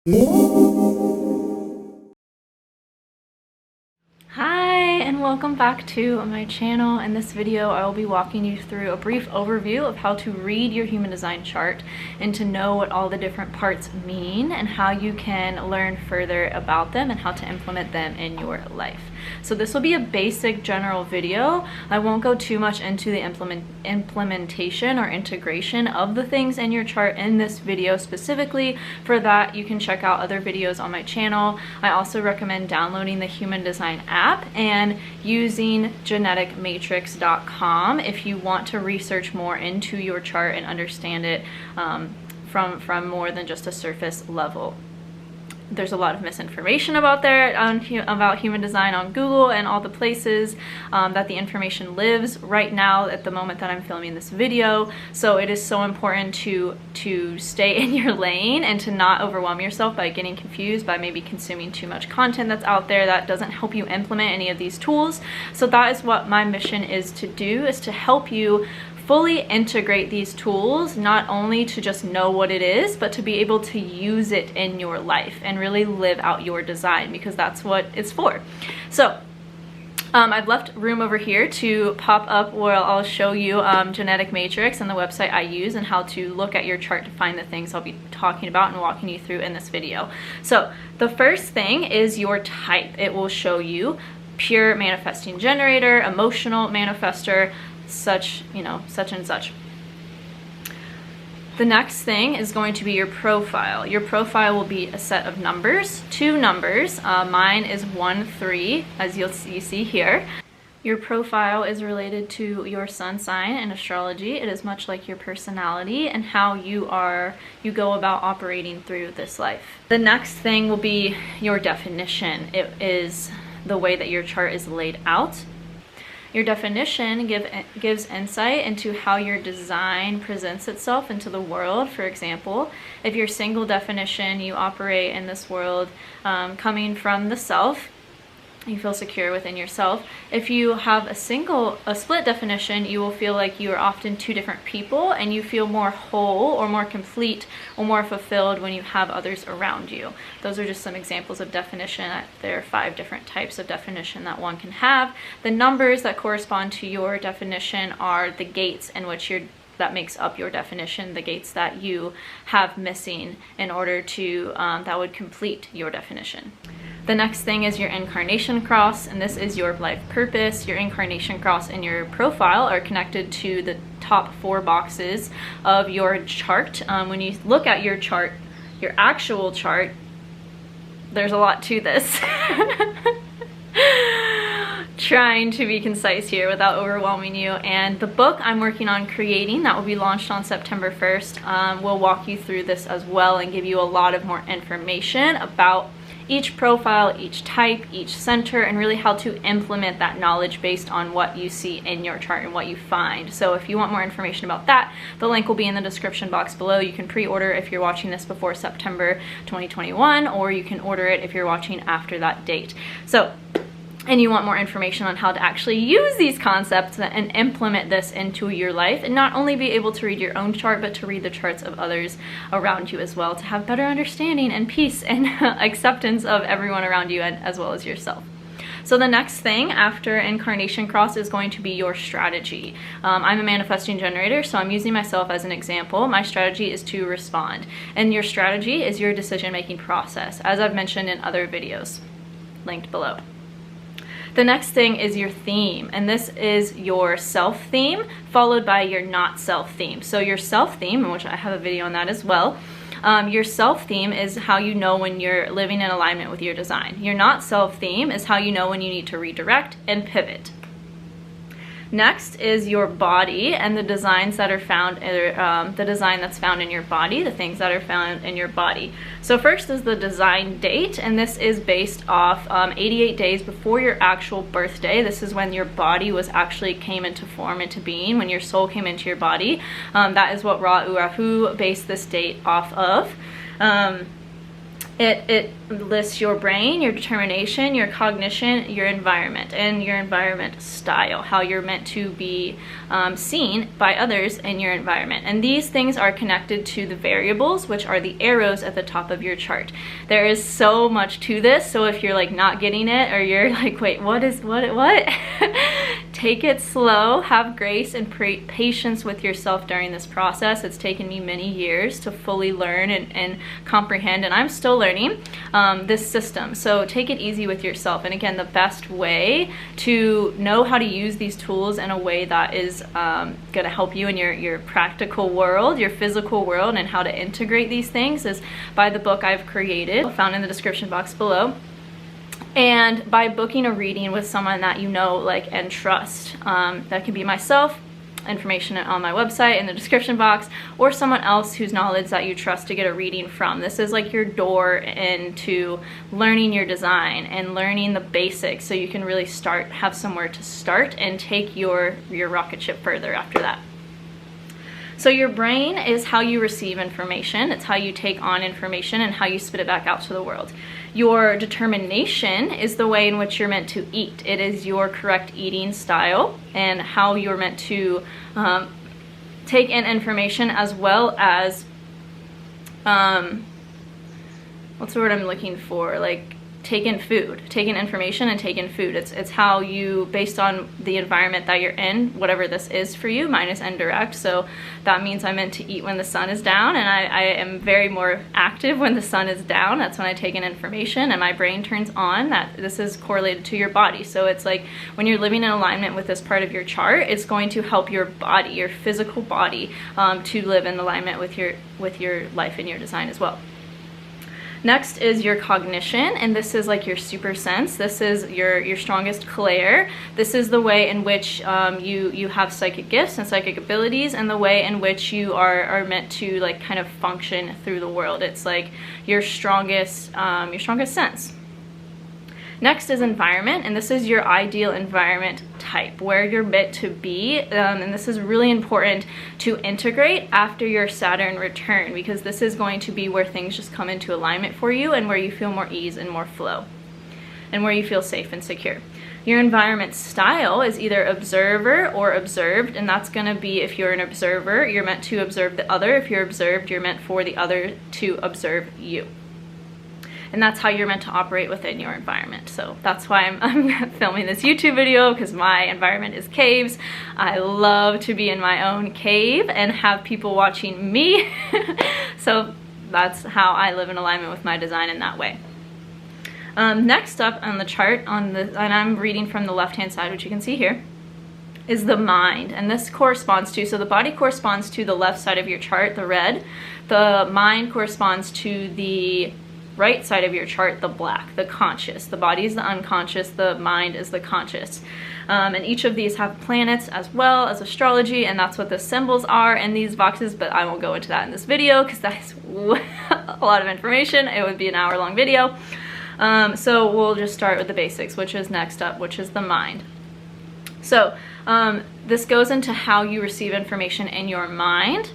Hi and welcome back to my channel. In this video I will be walking you through a brief overview of how to read your human design chart and to know what all the different parts mean and how you can learn further about them and how to implement them in your life. So this will be a basic general video. I won't go too much into the implementation or integration of the things in your chart in this video specifically. For that, you can check out other videos on my channel. I also recommend downloading the Human Design app and using geneticmatrix.com if you want to research more into your chart and understand it from more than just a surface level. There's a lot of misinformation about human design on Google and all the places that the information lives right now at the moment that I'm filming this video. So it is so important to stay in your lane and to not overwhelm yourself by getting confused by maybe consuming too much content that's out there that doesn't help you implement any of these tools. So that is what my mission is to do, is to help you fully integrate these tools, not only to just know what it is, but to be able to use it in your life and really live out your design, because that's what it's for. So I've left room over here to pop up where I'll show you Genetic Matrix and the website I use and how to look at your chart to find the things I'll be talking about and walking you through in this video. So the first thing is your type. It will show you pure manifesting generator, emotional manifester, such and such. The next thing is going to be your profile. Your profile will be a set of numbers, 2 numbers. Mine is 1-3, as you see here. Your profile is related to your sun sign in astrology. It is much like your personality and how you go about operating through this life. The next thing will be your definition. It is the way that your chart is laid out. Your definition gives insight into how your design presents itself into the world. For example, if your single definition, you operate in this world coming from the self, you feel secure within yourself. If you have a split definition, you will feel like you are often 2 different people and you feel more whole or more complete or more fulfilled when you have others around you. Those are just some examples of definition. There are 5 different types of definition that one can have. The numbers that correspond to your definition are the gates in which that makes up your definition, the gates that you have missing in order to, that would complete your definition. The next thing is your incarnation cross, and this is your life purpose. Your incarnation cross and your profile are connected to the top 4 boxes of your chart. When you look at your chart, your actual chart, there's a lot to this. Trying to be concise here without overwhelming you, and the book I'm working on creating that will be launched on September 1st will walk you through this as well and give you a lot of more information about each profile, each type, each center, and really how to implement that knowledge based on what you see in your chart and what you find. So if you want more information about that, the link will be in the description box below. You can pre-order if you're watching this before September 2021, or you can order it if you're watching after that date. And you want more information on how to actually use these concepts and implement this into your life, and not only be able to read your own chart, but to read the charts of others around you as well, to have better understanding and peace and acceptance of everyone around you and as well as yourself. So the next thing after incarnation cross is going to be your strategy. I'm a manifesting generator, so I'm using myself as an example. My strategy is to respond, and your strategy is your decision-making process, as I've mentioned in other videos linked below. The next thing is your theme, and this is your self theme followed by your not self theme. So your self theme, which I have a video on that as well, your self theme is how you know when you're living in alignment with your design. Your not self theme is how you know when you need to redirect and pivot. Next is your body and the designs that are found, the design that's found in your body, the things that are found in your body. So first is the design date, and this is based off 88 days before your actual birthday. This is when your body came into form, into being, when your soul came into your body. That is what Ra Urahu based this date off of. It lists your brain, your determination, your cognition, your environment, and your environment style, how you're meant to be seen by others in your environment. And these things are connected to the variables, which are the arrows at the top of your chart. There is so much to this, so if you're like not getting it, or you're like, wait, what? Take it slow, have grace and patience with yourself during this process. It's taken me many years to fully learn and comprehend, and I'm still learning this system. So take it easy with yourself. And again, the best way to know how to use these tools in a way that is going to help you in your practical world, your physical world, and how to integrate these things is by the book I've created, found in the description box below. And by booking a reading with someone that you know, like, and trust. That can be myself, information on my website in the description box, or someone else whose knowledge that you trust to get a reading from. This is like your door into learning your design and learning the basics, so you can really have somewhere to start and take your rocket ship further after that. So your brain is how you receive information. It's how you take on information and how you spit it back out to the world. Your determination is the way in which you're meant to eat. It is your correct eating style and how you're meant to take in information, as well as, what's the word I'm looking for? Like, take in food, take in information and take in food. It's how you, based on the environment that you're in, whatever this is for you. Mine is indirect, so that means I'm meant to eat when the sun is down, and I am very more active when the sun is down. That's when I take in information and my brain turns on. That this is correlated to your body. So it's like when you're living in alignment with this part of your chart, it's going to help your body, your physical body, to live in alignment with your life and your design as well. Next is your cognition, and this is like your super sense. This is your strongest clair. This is the way in which you have psychic gifts and psychic abilities, and the way in which you are meant to like kind of function through the world. It's like your strongest sense. Next is environment, and this is your ideal environment type, where you're meant to be, and this is really important to integrate after your Saturn return, because this is going to be where things just come into alignment for you, and where you feel more ease and more flow, and where you feel safe and secure. Your environment style is either observer or observed, and that's going to be, if you're an observer, you're meant to observe the other. If you're observed, you're meant for the other to observe you. And that's how you're meant to operate within your environment. So that's why I'm filming this YouTube video, because my environment is caves. I love to be in my own cave and have people watching me. So that's how I live in alignment with my design in that way. Next up on the chart, and I'm reading from the left-hand side, which you can see here, is the mind. And this corresponds to, so the body corresponds to the left side of your chart, the red. The mind corresponds to the right side of your chart, the black, the conscious. The body is the unconscious, the mind is the conscious. And each of these have planets as well as astrology, and that's what the symbols are in these boxes, but I won't go into that in this video because that is a lot of information. It would be an hour-long video. So we'll just start with the basics, which is next up, which is the mind. So this goes into how you receive information in your mind.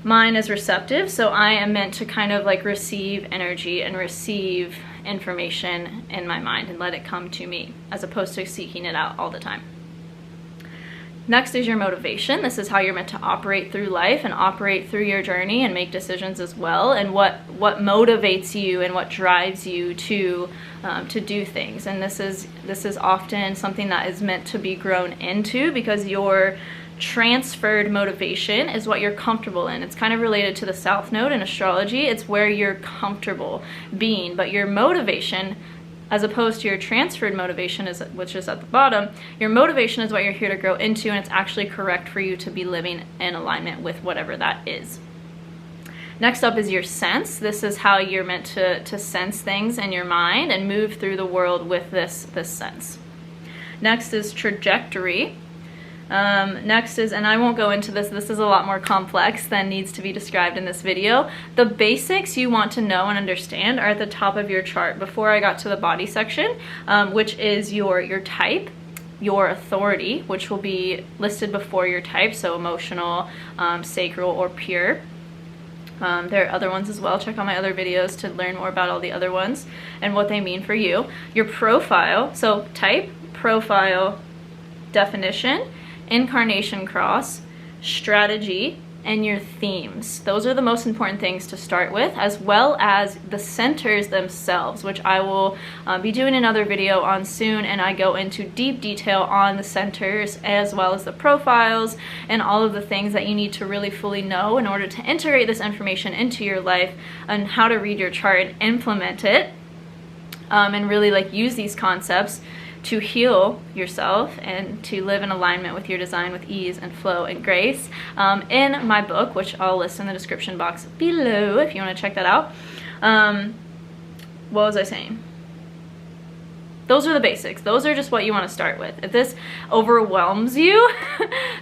Mine is receptive, so I am meant to kind of like receive energy and receive information in my mind and let it come to me, as opposed to seeking it out all the time. Next is your motivation. This is how you're meant to operate through life and operate through your journey and make decisions as well, and what motivates you and what drives you to do things. And this is often something that is meant to be grown into, because your transferred motivation is what you're comfortable in. It's kind of related to the South Node in astrology. It's where you're comfortable being, but your motivation, as opposed to your transferred motivation, which is at the bottom, your motivation is what you're here to grow into, and it's actually correct for you to be living in alignment with whatever that is. Next up is your sense. This is how you're meant to sense things in your mind and move through the world with this sense. Next is trajectory. Next is, and I won't go into this is a lot more complex than needs to be described in this video. The basics you want to know and understand are at the top of your chart before I got to the body section, which is your type, your authority, which will be listed before your type, so emotional, sacral, or pure. There are other ones as well. Check out my other videos to learn more about all the other ones and what they mean for you. Your profile, so type, profile, definition, incarnation cross, strategy, and your themes. Those are the most important things to start with, as well as the centers themselves, which I will be doing another video on soon, and I go into deep detail on the centers as well as the profiles and all of the things that you need to really fully know in order to integrate this information into your life, and how to read your chart and implement it, and really like use these concepts to heal yourself and to live in alignment with your design with ease and flow and grace. In my book, which I'll list in the description box below if you want to check that out. What was I saying? Those are the basics. Those are just what you want to start with. If this overwhelms you,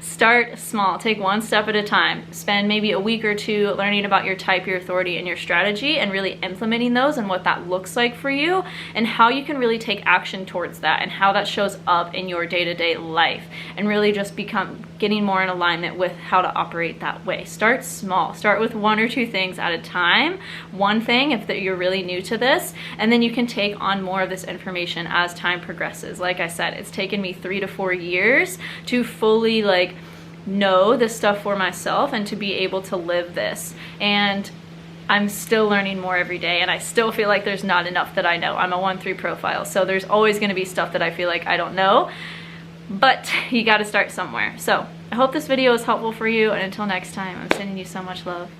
start small. Take one step at a time. Spend maybe a week or two learning about your type, your authority, and your strategy, and really implementing those and what that looks like for you, and how you can really take action towards that, and how that shows up in your day-to-day life, and really just getting more in alignment with how to operate that way. Start small. Start with one or two things at a time. One thing if you're really new to this, and then you can take on more of this information as time progresses. Like I said, it's taken me 3 to 4 years to fully like know this stuff for myself and to be able to live this. And I'm still learning more every day, and I still feel like there's not enough that I know. I'm a 1-3 profile, so there's always going to be stuff that I feel like I don't know, but you got to start somewhere. So I hope this video is helpful for you, and until next time, I'm sending you so much love.